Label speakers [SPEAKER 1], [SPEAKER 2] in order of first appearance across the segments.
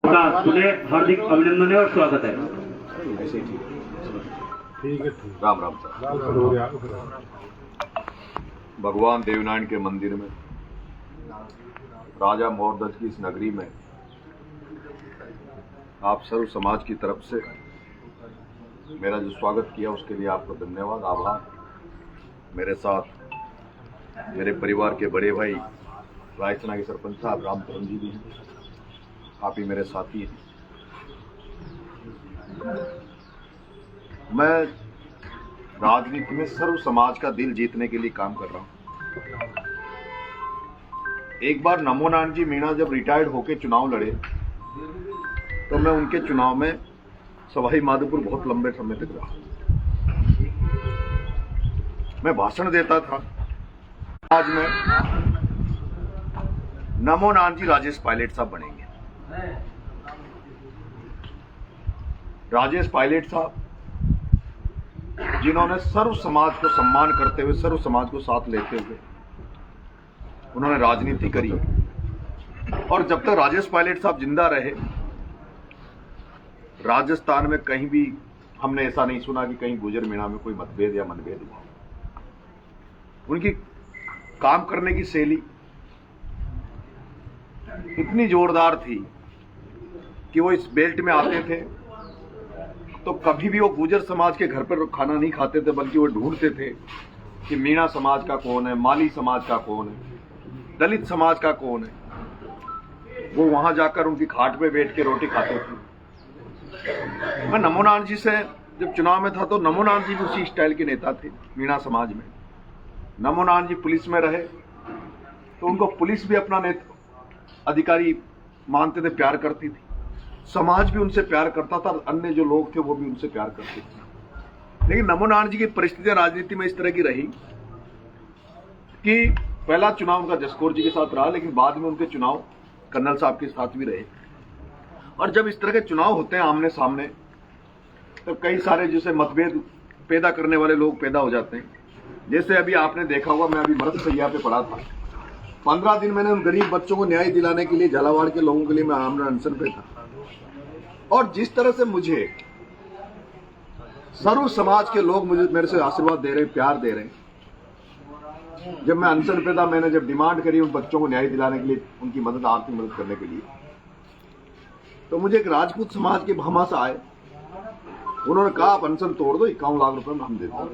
[SPEAKER 1] का तुम्हें हार्दिक अभिनंदन है और स्वागत है।
[SPEAKER 2] राम राम सर। भगवान देवनारायण के मंदिर में राजा मोरध्वज की इस नगरी में आप सर्व समाज की तरफ से मेरा जो स्वागत किया उसके लिए आपको धन्यवाद, आभार। मेरे साथ मेरे परिवार के बड़े भाई रायसना के सरपंच साहब रामचरण जी भी हैं, आप ही मेरे साथी हैं। मैं राजनीति में सर्व समाज का दिल जीतने के लिए काम कर रहा हूं। एक बार नमो नारायण जी मीणा जब रिटायर्ड होके चुनाव लड़े तो मैं उनके चुनाव में सवाई माधोपुर बहुत लंबे समय तक रहा। मैं भाषण देता था। आज में नमो नारायण जी राजेश पायलट साहब बनेंगे। राजेश पायलट साहब जिन्होंने सर्व समाज को सम्मान करते हुए, सर्व समाज को साथ लेते हुए उन्होंने राजनीति करी, और जब तक राजेश पायलट साहब जिंदा रहे राजस्थान में कहीं भी हमने ऐसा नहीं सुना कि कहीं गुजर मीणा में कोई मतभेद या मनभेद हुआ। उनकी काम करने की शैली इतनी जोरदार थी कि वो इस बेल्ट में आते थे तो कभी भी वो गुजर समाज के घर पर खाना नहीं खाते थे, बल्कि वो ढूंढते थे कि मीणा समाज का कौन है, माली समाज का कौन है, दलित समाज का कौन है। वो वहां जाकर उनकी खाट पे बैठ के रोटी खाते थे। मैं नमो नारायण जी से जब चुनाव में था तो नमो नारायण जी भी उसी स्टाइल के नेता थे मीणा समाज में। नमो नारायण जी पुलिस में रहे तो उनको पुलिस भी अपना नेता अधिकारी मानते थे, प्यार करती थी। समाज भी उनसे प्यार करता था, अन्य जो लोग थे वो भी उनसे प्यार करते थे। लेकिन नमो नारायण जी की परिस्थितियां राजनीति में इस तरह की रही कि पहला चुनाव उनका जसकौर जी के साथ रहा, लेकिन बाद में उनके चुनाव कर्नल साहब के साथ भी रहे। और जब इस तरह के चुनाव होते हैं आमने सामने तो कई सारे जैसे मतभेद पैदा करने वाले लोग पैदा हो जाते हैं। जैसे अभी आपने देखा होगा, मैं अभी मृत सैया पे पड़ा था। 15 दिन मैंने उन गरीब बच्चों को न्याय दिलाने के लिए झालावाड़ के लोगों के लिए मैं आमरण अनशन पे था। और जिस तरह से मुझे सर्व समाज के लोग मुझे मेरे से आशीर्वाद दे रहे हैं, प्यार दे रहे हैं। जब मैं अनशन पे था, मैंने जब डिमांड करी उन बच्चों को न्याय दिलाने के लिए, उनकी मदद, आर्थिक मदद करने के लिए, तो मुझे एक राजपूत समाज के भामाशाह आए। उन्होंने कहा आप अनशन तोड़ दो, 51 लाख रुपए में हम देते हैं।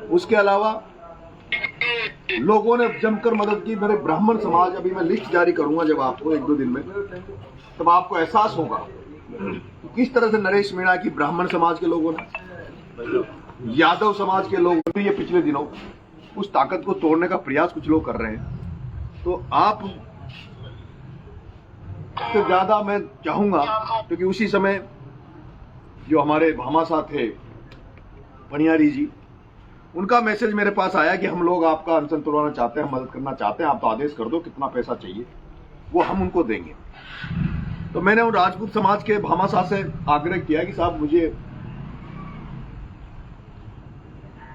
[SPEAKER 2] उसके अलावा लोगों ने जमकर मदद की। मेरे ब्राह्मण समाज, अभी मैं लिस्ट जारी करूंगा जब आपको 1-2 दिन में, तब आपको एहसास होगा किस तरह से नरेश मीणा की ब्राह्मण समाज के लोगों ने, यादव समाज के लोग, तो ये पिछले दिनों उस ताकत को तोड़ने का प्रयास कुछ लोग कर रहे हैं। तो आप से ज्यादा मैं चाहूंगा, क्योंकि उसी समय जो हमारे भामाशाह थे पनियारी जी, उनका मैसेज मेरे पास आया कि हम लोग आपका अनशन तोड़वाना चाहते हैं, मदद करना चाहते हैं, आप तो आदेश कर दो कितना पैसा चाहिए, वो हम उनको देंगे। तो मैंने उन राजपूत समाज के भामाशाह से आग्रह किया कि साहब मुझे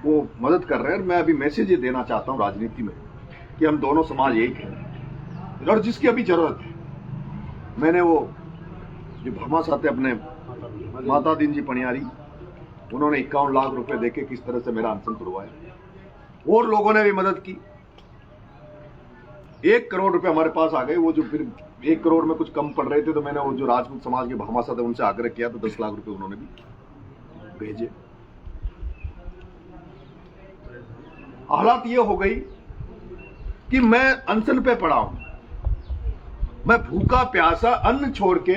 [SPEAKER 2] वो मदद कर रहे हैं, मैं अभी मैसेज ये देना चाहता हूं राजनीति में कि हम दोनों समाज एक हैं और जिसकी अभी जरूरत है। मैंने वो जो भामाशाह थे अपने माता दीन जी पनियारी, उन्होंने 51 लाख रुपए देके किस तरह से मेरा अनशन तोड़वाया। और लोगों ने भी मदद की। 1 करोड़ रुपए हमारे पास आ गए। वो जो फिर 1 करोड़ में कुछ कम पड़ रहे थे, तो मैंने वो जो राजपूत समाज के भामाशाह थे उनसे आग्रह किया, तो 10 लाख रुपए उन्होंने भी भेजे। हालात ये हो गई कि मैं अनशन पे पड़ा हूं। मैं भूखा प्यासा अन्न छोड़ के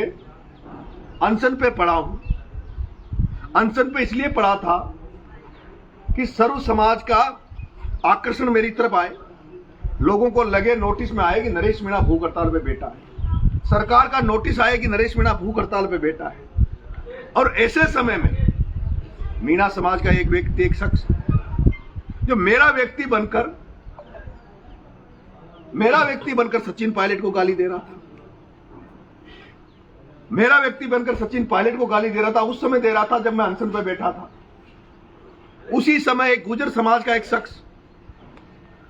[SPEAKER 2] अनशन पे पड़ा हूं। अनशन पे इसलिए पड़ा था कि सर्व समाज का आकर्षण मेरी तरफ आए, लोगों को लगे, नोटिस में आए कि नरेश मीणा भूख हड़ताल पे बैठा है, सरकार का नोटिस आए कि नरेश मीणा भूख हड़ताल पे बैठा है। और ऐसे समय में मीणा समाज का एक व्यक्ति, एक शख्स जो मेरा व्यक्ति बनकर सचिन पायलट को गाली दे रहा था, मेरा व्यक्ति बनकर सचिन पायलट को गाली दे रहा था, उस समय दे रहा था जब मैं अनशन पर बैठा था। उसी समय एक गुर्जर समाज का एक शख्स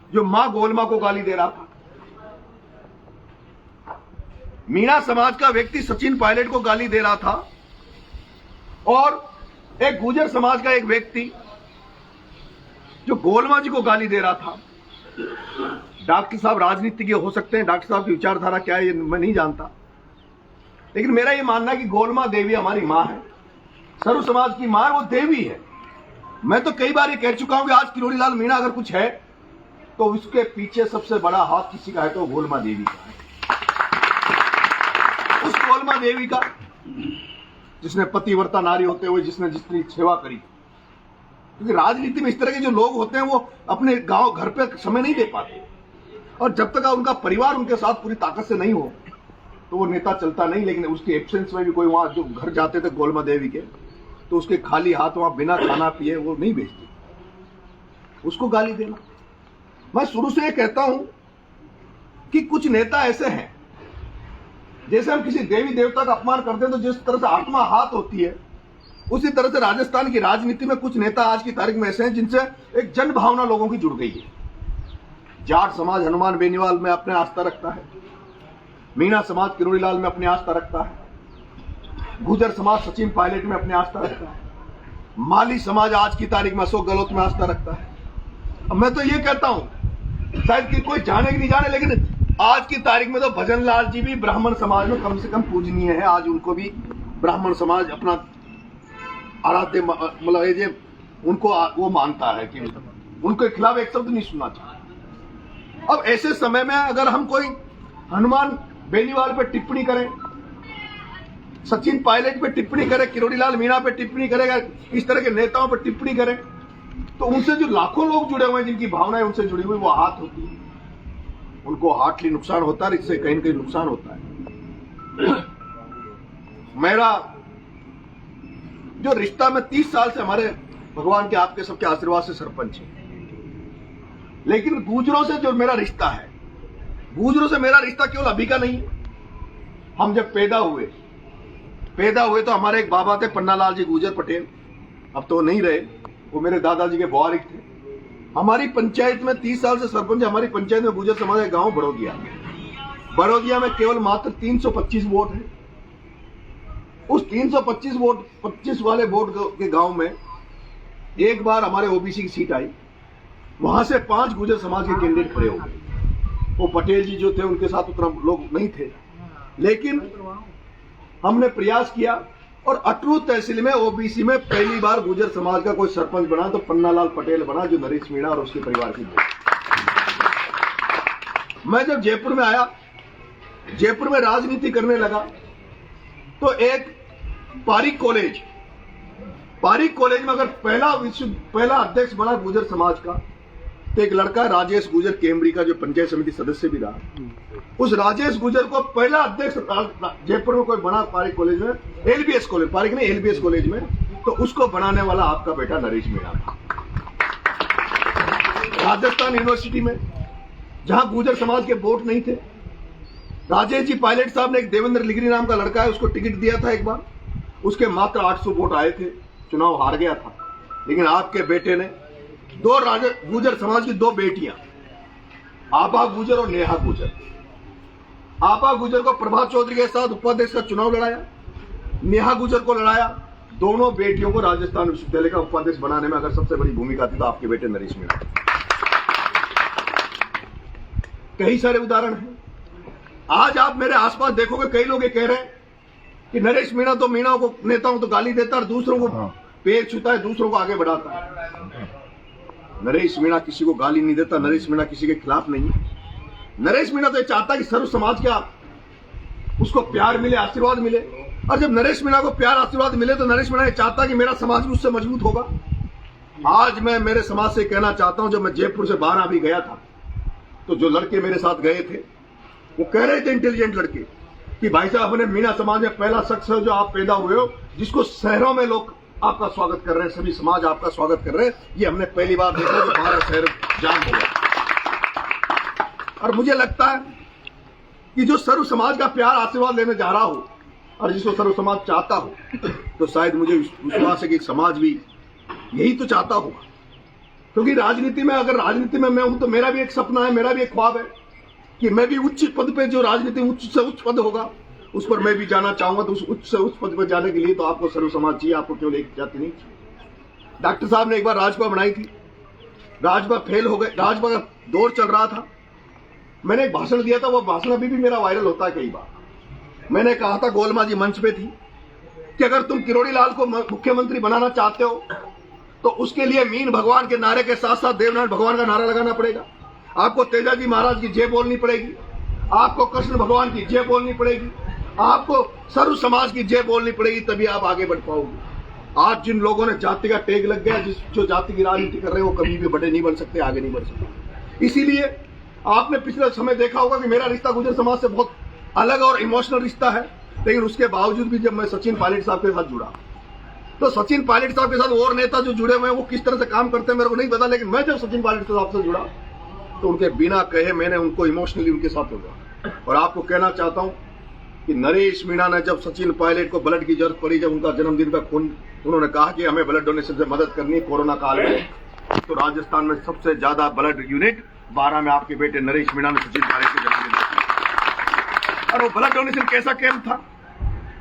[SPEAKER 2] जो मां गोलमा को गाली दे रहा था, मीणा समाज का व्यक्ति सचिन पायलट को गाली दे रहा था और एक गुर्जर समाज का एक व्यक्ति जो गोलमा जी को गाली दे रहा था। डॉक्टर साहब राजनीति के हो सकते हैं, डॉक्टर साहब की विचारधारा क्या है ये मैं नहीं जानता, लेकिन मेरा ये मानना है कि गोलमा देवी हमारी मां है, सर्व समाज की मां, वो देवी है। मैं तो कई बार ये कह चुका हूं कि आज किरोड़ी लाल मीणा अगर कुछ है तो उसके पीछे सबसे बड़ा हाथ किसी का है तो गोलमा देवी का है। उस गोलमा देवी का जिसने पतिव्रता नारी होते हुए जिसने जितनी सेवा करी, क्योंकि राजनीति में इस तरह के जो लोग होते हैं वो अपने गांव घर पे समय नहीं दे पाते, और जब तक उनका परिवार उनके साथ पूरी ताकत से नहीं हो तो वो नेता चलता नहीं। लेकिन उसके एब्सेंस में भी कोई वहां जो घर जाते थे गोलमा देवी के, तो उसके खाली हाथ वहां बिना खाना पिए वो नहीं भेजते, उसको गाली देना। मैं शुरू से ये कहता हूं कि कुछ नेता ऐसे हैं, जैसे हम किसी देवी देवता का अपमान करते हैं तो जिस तरह से आत्मा हाथ होती है, उसी तरह से राजस्थान की राजनीति में कुछ नेता आज की तारीख में ऐसे हैं जिनसे एक जन भावना लोगों की जुड़ गई है। जाट समाज हनुमान बेनीवाल में अपने आस्था रखता है, मीणा समाज किरोड़ी लाल में अपनी आस्था रखता है, गुर्जर समाज सचिन पायलट में अपनी आस्था रखता है, माली समाज आज की तारीख में अशोक गहलोत में आस्था रखता है। अब मैं तो ये कहता हूं, शायद कि कोई जाने कि नहीं जाने, लेकिन आज की तारीख में तो भजन लाल जी भी ब्राह्मण समाज में कम से कम पूजनीय है। आज उनको भी ब्राह्मण समाज अपना आराध्य मतलब उनको वो मानता है कि उनके खिलाफ एक शब्द नहीं सुनना चाहिए। अब ऐसे समय में अगर हम कोई हनुमान बेनीवाल पे टिप्पणी करें, सचिन पायलट पे टिप्पणी करें, किरोड़ी लाल मीणा पे टिप्पणी करेगा, इस तरह के नेताओं पे टिप्पणी करें, तो उनसे जो लाखों लोग जुड़े हुए हैं, जिनकी भावनाएं उनसे जुड़ी हुई, वो हाथ होती है, उनको हार्टली नुकसान होता है, इससे कहीं न कहीं नुकसान होता है। मेरा जो रिश्ता में 30 साल से हमारे भगवान के आपके सबके आशीर्वाद से सरपंच है, लेकिन गुर्जरों से जो मेरा रिश्ता है, गुर्जरों से मेरा रिश्ता केवल अभी का नहीं। हम जब पैदा हुए तो हमारे एक बाबा थे पन्नालाल जी गुर्जर पटेल, अब तो नहीं रहे, वो मेरे दादाजी के बुआरिक थे। हमारी पंचायत में 30 साल से सरपंच, हमारी पंचायत में गुर्जर समाज का गांव बड़ोदिया में केवल मात्र 325 वोट है। उस 325 वाले वोट के गांव में एक बार हमारे ओबीसी की सीट आई, वहां से 5 गुर्जर समाज के कैंडिडेट खड़े हो गए। वो पटेल जी जो थे उनके साथ उतना लोग नहीं थे, लेकिन हमने प्रयास किया और अटरू तहसील में ओबीसी में पहली बार गुर्जर समाज का कोई सरपंच बना तो पन्नालाल पटेल बना, जो नरेश मीणा और उसके परिवार की। मैं जब जयपुर में आया, जयपुर में राजनीति करने लगा, तो एक पारिक कॉलेज में अगर पहला अध्यक्ष बना गुर्जर समाज का, तो एक लड़का राजेश गुर्जर केमरी का, जो पंचायत समिति सदस्य भी रहा, उस राजेश गुर्जर को पहला अध्यक्ष जयपुर में कोई बना पारिक कॉलेज में, एलबीएस कॉलेज, पारिक नहीं एलबीएस कॉलेज में, तो उसको बनाने वाला आपका बेटा नरेश मीणा था। राजस्थान यूनिवर्सिटी में जहां गुर्जर समाज के वोट नहीं थे, राजेश जी पायलट साहब ने एक देवेंद्र लिगरी नाम का लड़का है, उसको टिकट दिया था एक बार, उसके मात्र 800 वोट आए थे, चुनाव हार गया था। लेकिन आपके बेटे ने गुर्जर समाज की 2 बेटियां, आपा गुर्जर और नेहा गुर्जर, आपा गुर्जर को प्रभात चौधरी के साथ उपाध्यक्ष का चुनाव लड़ाया, नेहा गुर्जर को लड़ाया। दोनों बेटियों को राजस्थान विश्वविद्यालय का उपाध्यक्ष बनाने में अगर सबसे बड़ी भूमिका थी तो आपके बेटे नरेश मीणा। कई सारे उदाहरण हैं। आज आप मेरे आसपास देखोगे, कई लोग ये कह रहे हैं कि नरेश मीणा तो मीणा को नेताओं को गाली देता है, दूसरों को पैर छूता है, दूसरों को आगे बढ़ाता है। नरेश मीणा किसी को गाली नहीं देता, नरेश मीणा किसी के खिलाफ नहीं है। नरेश मीणा तो ये चाहता है कि सर्व समाज का उसको प्यार मिले, आशीर्वाद मिले, और जब नरेश मीणा को प्यार आशीर्वाद मिले तो नरेश मीणा ये चाहता है कि मेरा समाज भी उससे मजबूत होगा। आज मैं मेरे समाज से कहना चाहता हूं, जब मैं जयपुर से बाहर अभी गया था, तो जो लड़के मेरे साथ गए थे वो कह रहे थे, इंटेलिजेंट लड़के, कि भाई साहब अपने मीणा समाज में पहला शख्स है जो आप पैदा हुए हो जिसको शहरों में लोग आपका स्वागत कर रहे हैं, सभी समाज आपका स्वागत कर रहे हैं। ये हमने पहली बार देखा जो 12 शहर जाम हो गया। और मुझे लगता है कि जो सर्व समाज का प्यार आशीर्वाद लेने जा रहा हो और जिसको सर्व समाज चाहता हो, तो शायद मुझे विश्वास है कि समाज भी यही तो चाहता होगा। क्योंकि राजनीति में, अगर राजनीति में मैं हूं तो मेरा भी एक सपना है, मेरा भी एक ख्वाब है
[SPEAKER 3] कि मैं भी उच्च पद पे, जो राजनीति उच्च से उच्च पद होगा उस पर मैं भी जाना चाहूंगा, तो उस उच्च से उच्च पद पर जाने के लिए तो आपको सर्व समाज चाहिए, आपको केवल एक जाति नहीं चाहिए। डॉक्टर साहब ने एक बार राजपा बनाई थी, राजपा फेल हो गए, राजपा का दौर चल रहा था। मैंने एक भाषण दिया था, वो भाषण अभी भी मेरा वायरल होता है कई बार। मैंने कहा था, गोलमाजी मंच पे थी, कि अगर तुम किरोड़ी लाल को मुख्यमंत्री बनाना चाहते हो तो उसके लिए मीन भगवान के नारे के साथ साथ देवनारायण भगवान का नारा लगाना पड़ेगा। आपको तेजाजी महाराज की जय बोलनी पड़ेगी, आपको कृष्ण भगवान की जय बोलनी पड़ेगी, आपको सर्व समाज की जय बोलनी पड़ेगी, तभी आप आगे बढ़ पाओगे। आज जिन लोगों ने जाति का टेग लग गया, जो जाति की राजनीति कर रहे हैं, वो कभी भी बड़े नहीं बन सकते, आगे नहीं बढ़ सकते। इसीलिए आपने पिछले समय देखा होगा कि मेरा रिश्ता गुर्जर समाज से बहुत अलग और इमोशनल रिश्ता है, लेकिन उसके बावजूद भी जब मैं सचिन पायलट साहब के साथ जुड़ा, तो सचिन पायलट साहब के साथ और नेता जो जुड़े हुए हैं वो किस तरह से काम करते हैं मेरे को नहीं पता, लेकिन मैं जब सचिन पायलट साहब से जुड़ा तो उनके बिना कहे मैंने उनको इमोशनली उनके साथ जोड़ा। और आपको कहना चाहता हूं कि नरेश मीणा ने जब सचिन पायलट को ब्लड की जरूरत पड़ी, जब उनका जन्मदिन का खून, उन्होंने कहा कि हमें ब्लड डोनेशन से मदद करनी है कोरोना काल में, तो राजस्थान में सबसे ज्यादा ब्लड यूनिट 12 में आपके बेटे नरेश मीणा ने सचिन पायलट के जन्मदिन किया। और वो ब्लड डोनेशन कैसा कैंप था?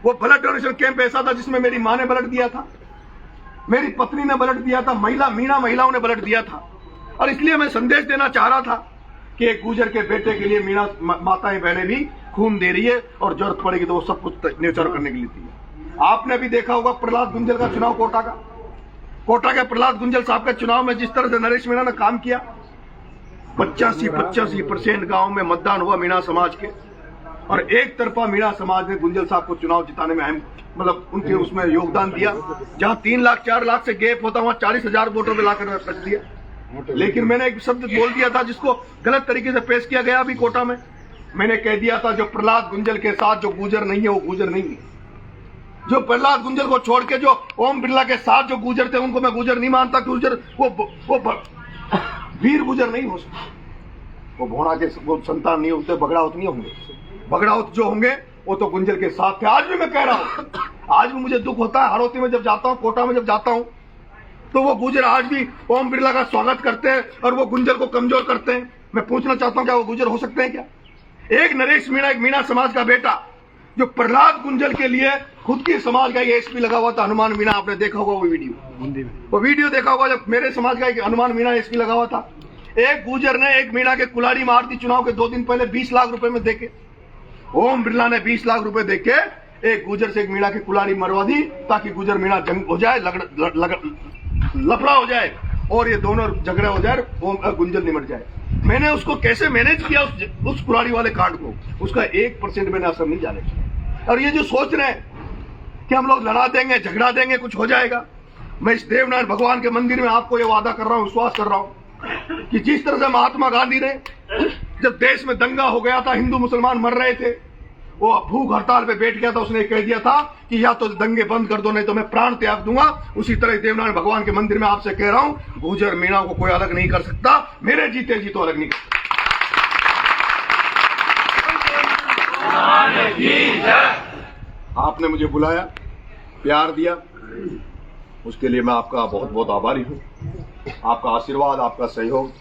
[SPEAKER 3] वो ब्लड डोनेशन कैंप ऐसा था जिसमें मेरी मां ने ब्लड दिया था, मेरी पत्नी ने ब्लड दिया था, महिलाओं ने ब्लड दिया था। और इसलिए मैं संदेश देना चाह रहा था कि एक गुजर के बेटे के लिए मीणा माताएं बहनें भी खून दे रही है, और जरूरत पड़ेगी तो वो सब कुछ न्यौछावर करने के लिए थी। आपने भी देखा होगा प्रहलाद गुंजल का चुनाव, कोटा के प्रहलाद गुंजल साहब के चुनाव में जिस तरह से नरेश मीणा ने काम किया, 85% गांव में मतदान हुआ मीणा समाज के, और एक तरफा मीणा समाज ने गुंजल साहब को चुनाव जिताने में अहम उनके उसमें योगदान दिया। जहां 3 लाख 4 लाख से गैप होता वहां 40,000 वोटों में लाकर रख दिया। लेकिन मैंने एक शब्द बोल दिया था जिसको गलत तरीके से पेश किया गया अभी कोटा में। मैंने कह दिया था, जो प्रहलाद गुंजल के साथ जो गुजर नहीं है वो गुजर नहीं है। जो प्रहलाद गुंजल को छोड़ के जो ओम बिरला के साथ जो गुजर थे उनको मैं गुजर नहीं मानता। गुजर वो वीर गुजर नहीं हो सकता, वो भोड़ा के वो संतान नहीं होते, बगड़ावत नहीं होंगे। बगड़ावत जो होंगे वो तो गुंजल के साथ थे। आज भी मैं कह रहा हूँ, आज भी मुझे दुख होता है, हड़ौती में जब जाता हूँ, कोटा में जब जाता हूँ, तो वो गुजर आज भी ओम बिरला का स्वागत करते हैं और वो गुंजल को कमजोर करते हैं। मैं पूछना चाहता हूँ, क्या वो गुजर हो सकते हैं क्या? एक नरेश मीणा, एक मीणा समाज का बेटा, जो प्रहलाद गुंजल के लिए खुद की समाज का एसपी लगा हुआ था, हनुमान मीणा, आपने देखा होगा वो वीडियो देखा होगा, जब मेरे समाज का एक हनुमान मीणा एसपी लगा हुआ था। एक गुजर ने एक मीणा के कुलाड़ी मार दी चुनाव के 2 दिन पहले 20 लाख रुपए में देके। ओम बिरला ने 20 लाख रुपए देके एक गुजर से एक मीणा की कुलाड़ी मरवा दी, ताकि गुजर मीणा जंग हो जाए, लफड़ा हो जाए और ये दोनों झगड़ा हो जाए, ओम गुंजल निमट जाए। मैंने उसको कैसे मैनेज किया उस कुलाड़ी वाले कांड को, उसका 1% मैंने असर नहीं जाने किया। और ये जो सोच रहे हैं कि हम लोग लड़ा देंगे, झगड़ा देंगे, कुछ हो जाएगा, मैं इस देवनारायण भगवान के मंदिर में आपको ये वादा कर रहा हूँ, विश्वास कर रहा हूँ कि जिस तरह से महात्मा गांधी ने, जब देश में दंगा हो गया था, हिंदू मुसलमान मर रहे थे, वो भूख हड़ताल पे बैठ गया था, उसने कह दिया था कि या तो दंगे बंद कर दो, नहीं तो मैं प्राण त्याग दूंगा। उसी तरह देवनारायण भगवान के मंदिर में आपसे कह रहा हूं, गुजर मीणा को कोई अलग नहीं कर सकता, मेरे जीते जी तो अलग नहीं कर सकता। आपने मुझे बुलाया, प्यार दिया, उसके लिए मैं आपका बहुत बहुत आभारी हूं। आपका आशीर्वाद, आपका सहयोग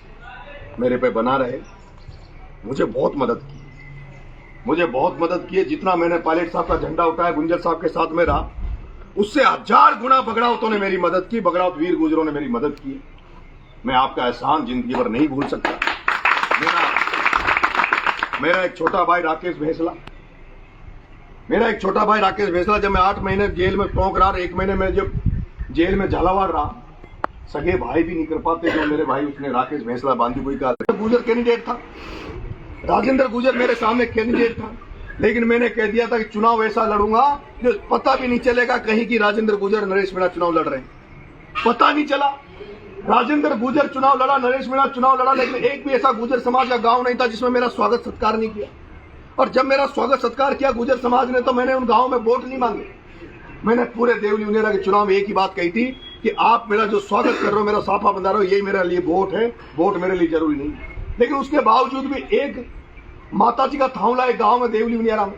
[SPEAKER 3] मेरे पे बना रहे। मुझे बहुत मदद की है। जितना मैंने पायलट साहब का झंडा उठाया, गुंजल साहब के साथ में रहा, उससे 1000 गुना बगड़ावतों ने मेरी मदद की, बगड़ावत वीर गुजरों ने मेरी मदद की। मैं आपका एहसान जिंदगी भर नहीं भूल सकता। मेरा एक छोटा भाई राकेश भैसला, जब मैं 8 महीने जेल में टोंक रहा, 1 महीने में जब जेल में झालावाड़ रहा, सगे भाई भी नहीं कर पाते जो मेरे भाई, उसने राकेश भैसला बांदीपुरी का गुजर कैंडिडेट था, राजेंद्र गुजर मेरे सामने कैंडिडेट था, लेकिन मैंने कह दिया था कि चुनाव ऐसा लड़ूंगा जो पता भी नहीं चलेगा कहीं की राजेंद्र गुजर नरेश मीणा चुनाव लड़ रहे हैं। पता नहीं चला, राजेंद्र गुजर चुनाव लड़ा, नरेश मीणा चुनाव लड़ा, लेकिन एक भी ऐसा गुजर समाज का गांव नहीं था जिसमें मेरा स्वागत सत्कार नहीं किया। और जब मेरा स्वागत सत्कार किया गुजर समाज ने, तो मैंने उन गाँव में वोट नहीं मांगे। मैंने पूरे देवली उनेरा के चुनाव में एक ही बात कही थी कि आप मेरा जो स्वागत कर रहे हो, मेरा साफा बंधा रहे हो, यही मेरे लिए वोट है, वोट मेरे लिए जरूरी नहीं। लेकिन उसके बावजूद भी एक माता जी का थावला एक गांव में, देवली उनियारा में,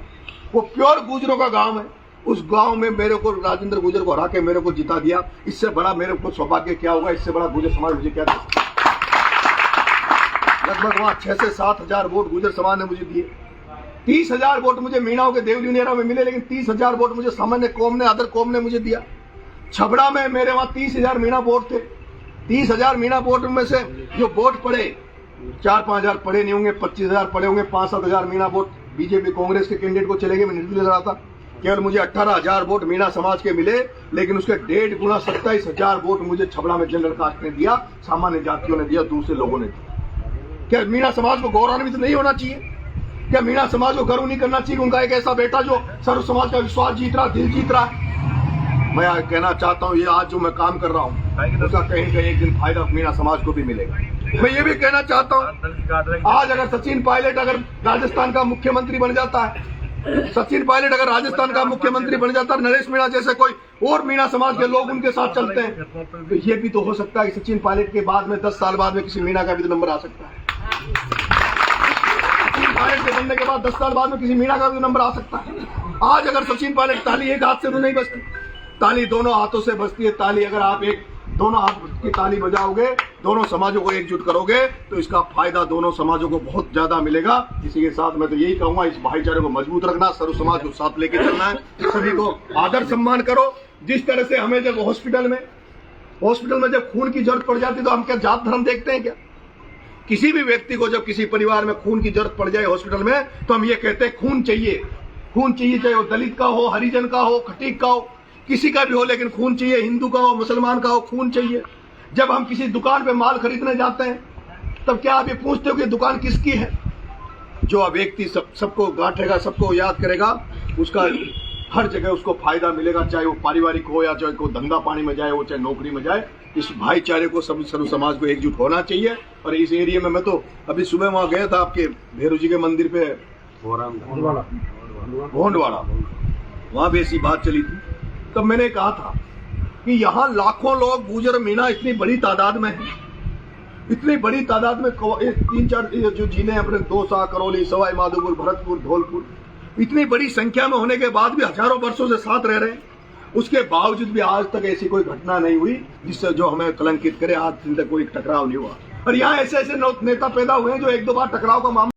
[SPEAKER 3] वो प्योर गुजरों का गांव है, उस गांव में मेरे को राजेंद्र गुजर को हरा के मेरे को जिता दिया। इससे बड़ा मेरे को सौभाग्य क्या होगा, इससे बड़ा गुजर समाज मुझे क्या दे सकता। लगभग वहाँ 6 से 7 हजार वोट गुर्जर समाज ने मुझे दिए। 30,000 वोट मुझे मीणाओं के देवली नेरा में मिले, लेकिन 30,000 वोट मुझे सामान्य कौम ने, अदर कौम ने मुझे दिया। छबड़ा में मेरे वहाँ 30,000 मीणा वोट थे। 30,000 मीणा वोट में से जो वोट पड़े 4-5 हजार पड़े नहीं होंगे, 25,000 पड़े होंगे। 5-7 हजार मीणा वोट बीजेपी कांग्रेस के कैंडिडेट को चले गए। मैं निर्दलीय लड़ा था, केवल मुझे 18,000 वोट मीणा समाज के मिले, लेकिन उसके 1.5 गुना 27,000 वोट मुझे छबड़ा में जनरल कास्ट ने दिया, सामान्य जातियों ने दिया, दूसरे लोगों ने दिया। क्या मीणा समाज को गौरवान्वित नहीं होना चाहिए? क्या मीणा समाज को गर्व नहीं करना चाहिए? उनका एक ऐसा बेटा जो सर्व समाज का विश्वास जीत रहा, दिल जीत रहा है। मैं कहना चाहता हूँ, ये आज जो मैं काम कर रहा हूँ उसका कहीं कहीं एक दिन फायदा मीणा समाज को भी मिलेगा। मैं ये भी कहना चाहता हूँ, आज अगर सचिन पायलट अगर राजस्थान का मुख्यमंत्री बन जाता है, सचिन पायलट अगर राजस्थान का मुख्यमंत्री बन जाता है, नरेश मीणा जैसे कोई और मीणा समाज के लोग उनके साथ चलते हैं, तो ये भी तो हो सकता है कि सचिन पायलट के बाद में 10 साल बाद में किसी मीणा का भी तो नंबर आ सकता है। सचिन पायलट के बनने के बाद 10 साल बाद में किसी मीणा का भी नंबर आ सकता है। आज अगर सचिन पायलट, ताली एक हाथ से तो नहीं बजती, ताली दोनों हाथों से बजती है। ताली अगर आप दोनों हाथ की ताली बजाओगे, दोनों समाजों को एकजुट करोगे, तो इसका फायदा दोनों समाजों को बहुत ज्यादा मिलेगा। इसी के साथ मैं तो यही कहूंगा, इस भाईचारे को मजबूत रखना, सर्व समाज को साथ लेके चलना है, सभी को आदर सम्मान करो। जिस तरह से हमें जब हॉस्पिटल में जब खून की जरूरत पड़ जाती है, तो हम क्या जात धर्म देखते हैं क्या? किसी भी व्यक्ति को जब किसी परिवार में खून की जरूरत पड़ जाए हॉस्पिटल में, तो हम ये कहते हैं खून चाहिए, खून चाहिए, चाहे वो दलित का हो, हरिजन का हो, खटीक का हो, किसी का भी हो, लेकिन खून चाहिए। हिंदू का हो, मुसलमान का हो, खून चाहिए। जब हम किसी दुकान पे माल खरीदने जाते हैं, तब क्या आप ये पूछते हो कि दुकान किसकी है? जो व्यक्ति सबको गांठेगा, सबको याद करेगा, उसका हर जगह उसको फायदा मिलेगा, चाहे वो पारिवारिक हो या चाहे कोई धंधा पानी में जाए, वो चाहे नौकरी में जाए। इस भाईचारे को सब सर्व समाज को एकजुट होना चाहिए। और इस एरिया में मैं तो अभी सुबह वहां गया था, आपके भैरू जी के मंदिर पे भोंडवाड़ा, वहां भी ऐसी बात चली थी। तब मैंने कहा था कि यहाँ लाखों लोग गुर्जर मीणा इतनी बड़ी तादाद में है, इतनी बड़ी तादाद में 3-4 जो जिले अपने दौसा, करौली, सवाई माधोपुर, भरतपुर, धौलपुर, इतनी बड़ी संख्या में होने के बाद भी हजारों वर्षों से साथ रह रहे हैं। उसके बावजूद भी आज तक ऐसी कोई घटना नहीं हुई जिससे जो हमें कलंकित करे। आज दिन तक कोई टकराव नहीं हुआ। और यहाँ ऐसे ऐसे नेता पैदा हुए हैं जो 1-2 बार टकराव का मामला